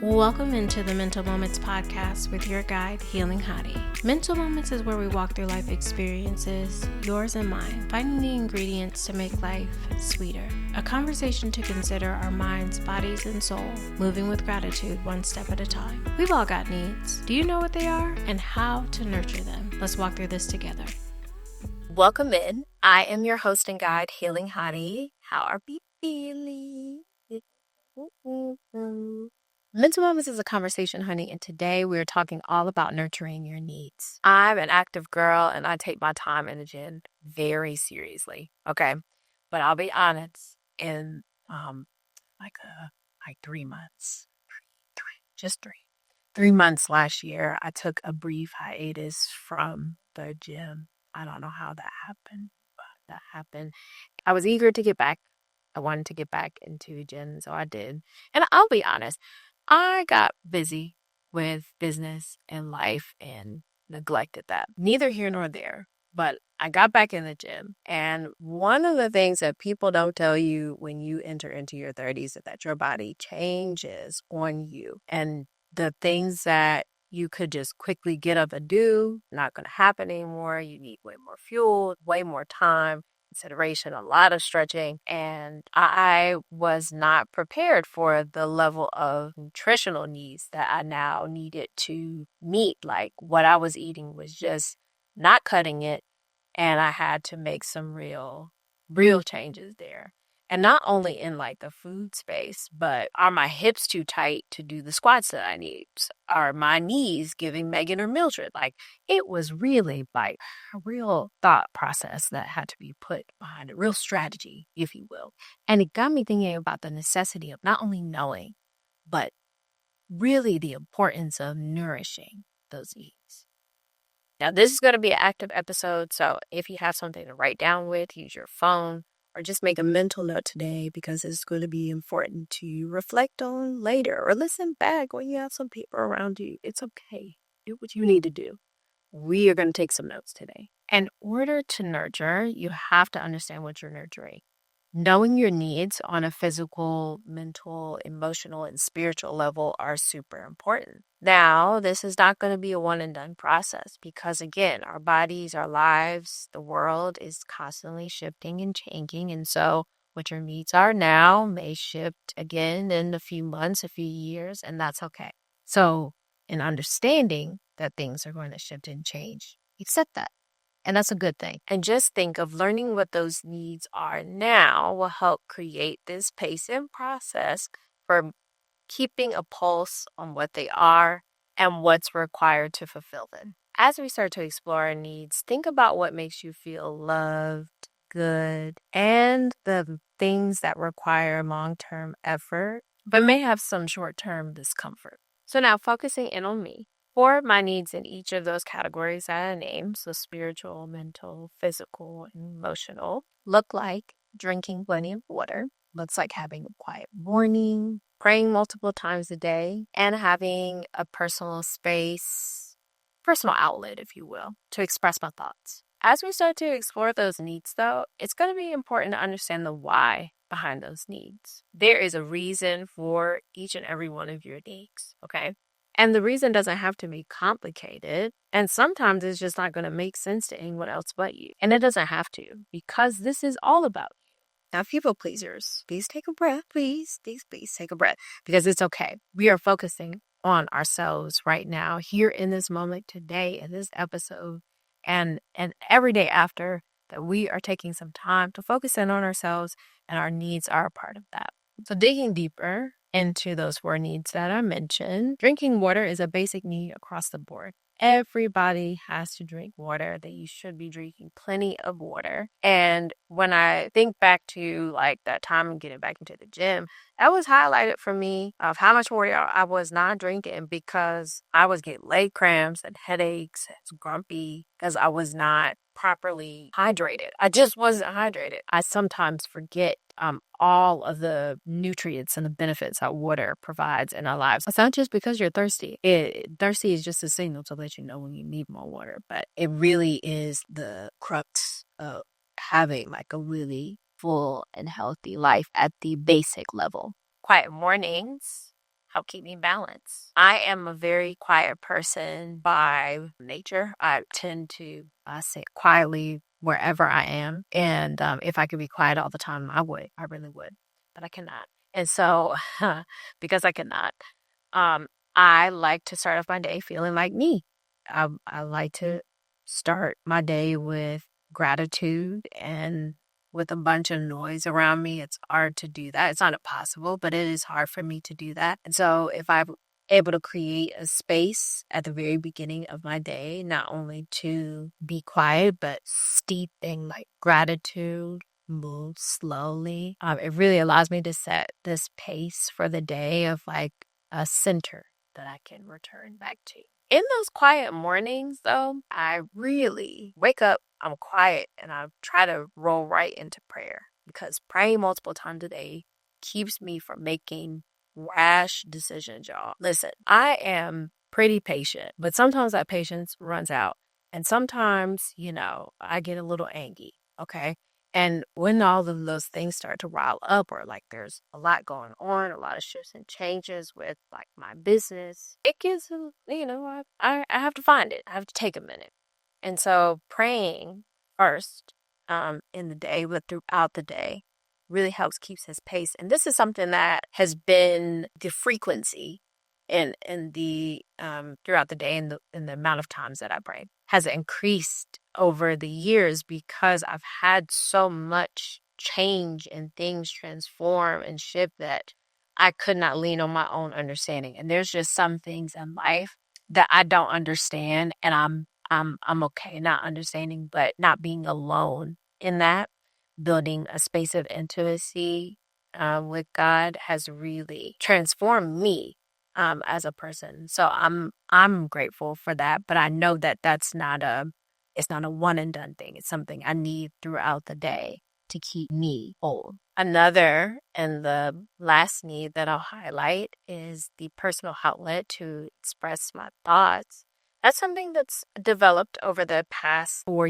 Welcome into the Mental Moments podcast with your guide, Healing Hottie. Mental Moments is where we walk through life experiences, yours and mine, finding the ingredients to make life sweeter. A conversation to consider our minds, bodies, and soul, moving with gratitude one step at a time. We've all got needs. Do you know what they are and how to nurture them? Let's walk through this together. Welcome in. I am your host and guide, Healing Hottie. How are we feeling? Mental Moments is a conversation, honey, and today we're talking all about nurturing your needs. I'm an active girl, and I take my time in the gym very seriously, okay? But I'll be honest, in like 3 months, just 3 months last year, I took a brief hiatus from the gym. I don't know how that happened, but that happened. I was eager to get back. I wanted to get back into the gym, so I did. And I'll be honest, I got busy with business and life and neglected that. Neither here nor there, but I got back in the gym. And one of the things that people don't tell you when you enter into your 30s is that your body changes on you. And the things that you could just quickly get up and do, not going to happen anymore. You need way more fuel, way more time, consideration, a lot of stretching. And I was not prepared for the level of nutritional needs that I now needed to meet. Like what I was eating was just not cutting it. And I had to make some real changes there. And not only in like the food space, but are my hips too tight to do the squats that I need? Are my knees giving Megan or Mildred? Like it was really like a real thought process that had to be put behind it, real strategy, if you will. And it got me thinking about the necessity of not only knowing, but really the importance of nourishing those needs. Now, this is going to be an active episode, so if you have something to write down with, use your phone, or just make a mental note today because it's going to be important to reflect on later or listen back when you have some people around you. It's okay. Do what you need to do. We are going to take some notes today. In order to nurture, you have to understand what you're nurturing. Knowing your needs on a physical, mental, emotional, and spiritual level are super important. Now, this is not going to be a one and done process because, again, our bodies, our lives, the world is constantly shifting and changing. And so what your needs are now may shift again in a few months, a few years, and that's okay. So in understanding that things are going to shift and change, accept that. And that's a good thing. And just think of learning what those needs are now will help create this pace and process for keeping a pulse on what they are and what's required to fulfill them. As we start to explore our needs, think about what makes you feel loved, good, and the things that require long-term effort, but may have some short-term discomfort. So now focusing in on me. For my needs in each of those categories that I named, so spiritual, mental, physical, and emotional, look like drinking plenty of water, looks like having a quiet morning, praying multiple times a day, and having a personal space, personal outlet, if you will, to express my thoughts. As we start to explore those needs, though, it's going to be important to understand the why behind those needs. There is a reason for each and every one of your needs, okay? And the reason doesn't have to be complicated. And sometimes it's just not going to make sense to anyone else but you. And it doesn't have to because this is all about you. Now, people pleasers, please take a breath. Please take a breath because it's okay. We are focusing on ourselves right now, here in this moment today, in this episode, and every day after that we are taking some time to focus in on ourselves and our needs are a part of that. So digging deeper into those 4 needs that I mentioned, drinking water is a basic need across the board. Everybody has to drink water, that you should be drinking plenty of water. And when I think back to like that time of getting back into the gym, that was highlighted for me of how much water I was not drinking because I was getting leg cramps and headaches, and grumpy because I was not properly hydrated. I just wasn't hydrated. I sometimes forget all of the nutrients and the benefits that water provides in our lives. It's not just because you're thirsty. Thirsty is just a signal to let you know when you need more water, but it really is the crux of having like a really full and healthy life at the basic level. Quiet mornings help keep me balanced. I am a very quiet person by nature. I tend to sit quietly wherever I am. And if I could be quiet all the time, I would. I really would. But I cannot. And so, because I cannot, um, I like to start off my day feeling like me. I like to start my day with gratitude, and with a bunch of noise around me, it's hard to do that. It's not impossible, but it is hard for me to do that. And so if I'm able to create a space at the very beginning of my day, not only to be quiet, but steep in like gratitude, move slowly, it really allows me to set this pace for the day of like a center that I can return back to. In those quiet mornings, though, I really wake up, I'm quiet, and I try to roll right into prayer, because praying multiple times a day keeps me from making rash decisions, y'all. Listen, I am pretty patient, but sometimes that patience runs out. And sometimes, I get a little angry, okay? And when all of those things start to rile up, or like there's a lot going on, a lot of shifts and changes with like my business, it gets, I have to find it. I have to take a minute. And so praying first in the day, but throughout the day, really helps keeps his pace. And this is something that has been the frequency in the throughout the day, and the amount of times that I pray has increased over the years, because I've had so much change and things transform and shift that I could not lean on my own understanding. And there's just some things in life that I don't understand, and I'm okay not understanding, but not being alone in that. Building a space of intimacy with God has really transformed me as a person. So I'm grateful for that, but I know that it's not a one and done thing. It's something I need throughout the day to keep me whole. Another and the last need that I'll highlight is the personal outlet to express my thoughts. That's something that's developed over the past 4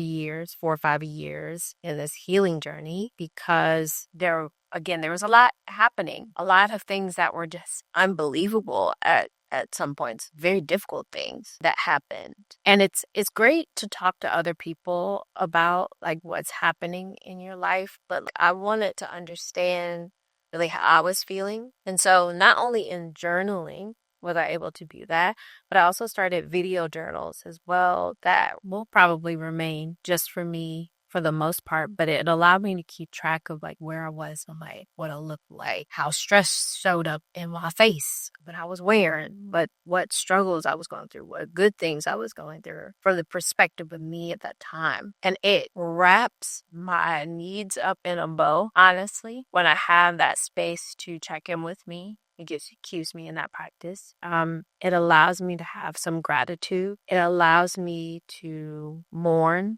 or 5 years in this healing journey, because there was a lot happening, a lot of things that were just unbelievable at some points, very difficult things that happened. And it's great to talk to other people about like what's happening in your life, but I wanted to understand really how I was feeling. And so not only in journaling was I able to do that, but I also started video journals as well that will probably remain just for me for the most part, but it allowed me to keep track of like where I was in life, what I looked like, how stress showed up in my face, what I was wearing, but what struggles I was going through, what good things I was going through from the perspective of me at that time. And it wraps my needs up in a bow, honestly, when I have that space to check in with me. It keeps me in that practice. It allows me to have some gratitude. It allows me to mourn,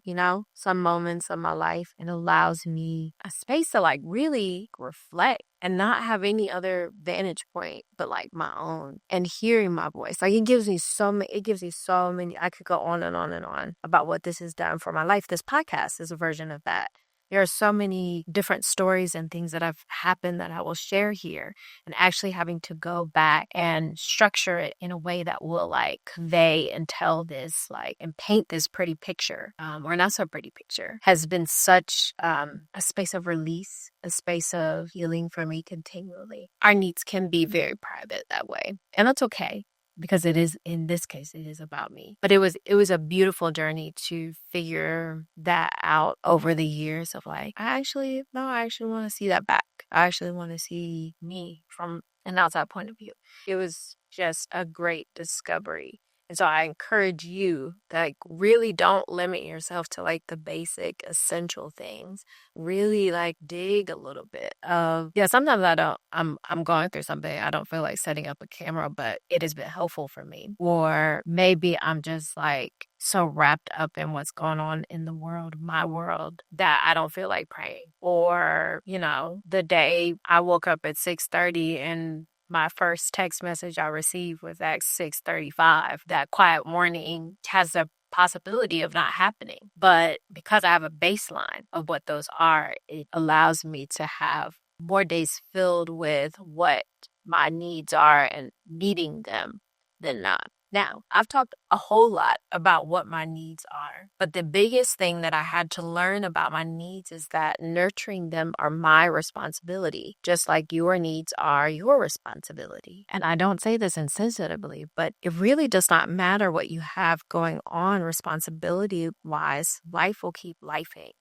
some moments of my life. It allows me a space to like really reflect and not have any other vantage point but like my own, and hearing my voice. Like it gives me so many, I could go on and on and on about what this has done for my life. This podcast is a version of that. There are so many different stories and things that have happened that I will share here, and actually having to go back and structure it in a way that will like convey and tell this like and paint this pretty picture, or not so pretty picture, has been such a space of release, a space of healing for me continually. Our needs can be very private that way, and that's okay, because it is, in this case, it is about me. But it was a beautiful journey to figure that out over the years of like, I actually want to see that back. I actually want to see me from an outside point of view. It was just a great discovery. And so I encourage you to like really don't limit yourself to like the basic essential things. Really like dig a little bit of, sometimes I'm going through something. I don't feel like setting up a camera, but it has been helpful for me. Or maybe I'm just like so wrapped up in what's going on in the world, my world, that I don't feel like praying. Or, the day I woke up at 6:30 and my first text message I received was at 6:35. That quiet morning has the possibility of not happening. But because I have a baseline of what those are, it allows me to have more days filled with what my needs are and meeting them than not. Now, I've talked a whole lot about what my needs are, but the biggest thing that I had to learn about my needs is that nurturing them are my responsibility, just like your needs are your responsibility. And I don't say this insensitively, but it really does not matter what you have going on responsibility-wise. Life will keep lifing.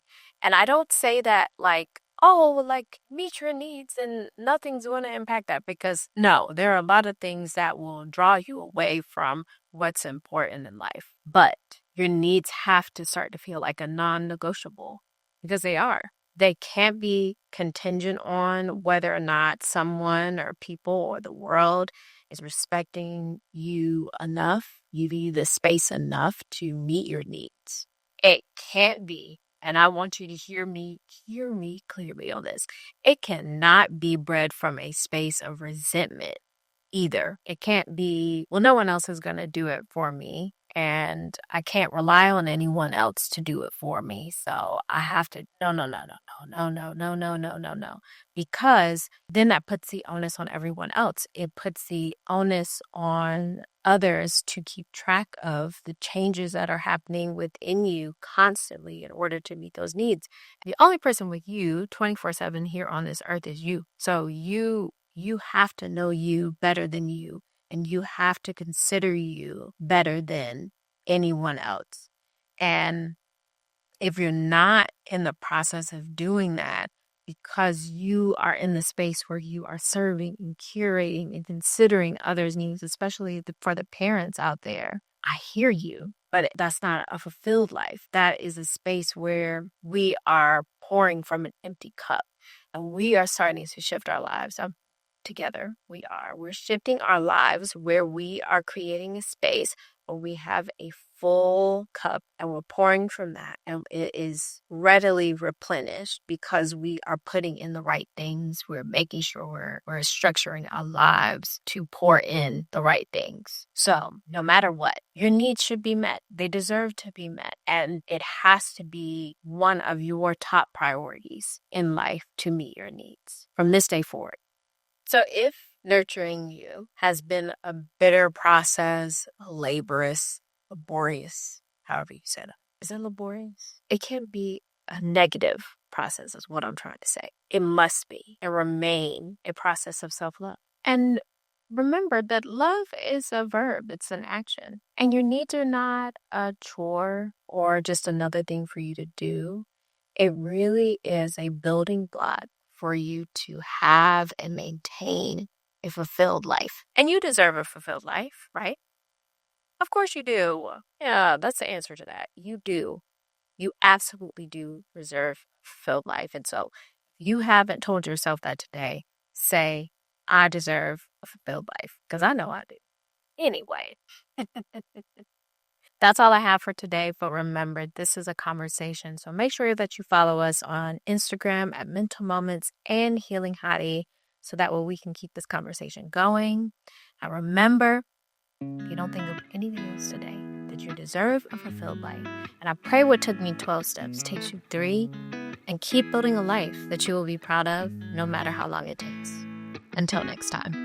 And I don't say that like, oh, like meet your needs and nothing's going to impact that, because no, there are a lot of things that will draw you away from what's important in life. But your needs have to start to feel like a non-negotiable, because they are. They can't be contingent on whether or not someone or people or the world is respecting you enough, give you the space enough to meet your needs. It can't be. And I want you to hear me clearly on this. It cannot be bred from a space of resentment either. It can't be, well, no one else is going to do it for me, and I can't rely on anyone else to do it for me. So I have to, no. Because then that puts the onus on everyone else. It puts the onus on others to keep track of the changes that are happening within you constantly in order to meet those needs. The only person with you 24/7 here on this earth is you. So you have to know you better than you, and you have to consider you better than anyone else. And if you're not in the process of doing that, because you are in the space where you are serving and curating and considering others' needs, especially for the parents out there, I hear you, but that's not a fulfilled life. That is a space where we are pouring from an empty cup, and we are starting to shift our lives up together. We're shifting our lives where we are creating a space where we have a full cup and we're pouring from that, and it is readily replenished because we are putting in the right things. We're making sure we're structuring our lives to pour in the right things. So no matter what, your needs should be met. They deserve to be met, and it has to be one of your top priorities in life to meet your needs from this day forward. So if nurturing you has been a bitter process, laborious, however you said it. Is it laborious? It can be a negative process is what I'm trying to say. It must be and remain a process of self-love. And remember that love is a verb. It's an action. And your needs are not a chore or just another thing for you to do. It really is a building block for you to have and maintain a fulfilled life. And you deserve a fulfilled life, right? Of course you do. Yeah, that's the answer to that. You do. You absolutely do deserve a fulfilled life. And so if you haven't told yourself that today, say, I deserve a fulfilled life, because I know I do. Anyway. That's all I have for today. But remember, this is a conversation. So make sure that you follow us on Instagram at Mental Moments and Healing Hottie, so that way we can keep this conversation going. And remember, if you don't think of anything else today, that you deserve a fulfilled life. And I pray what took me 12 steps takes you 3, and keep building a life that you will be proud of no matter how long it takes. Until next time.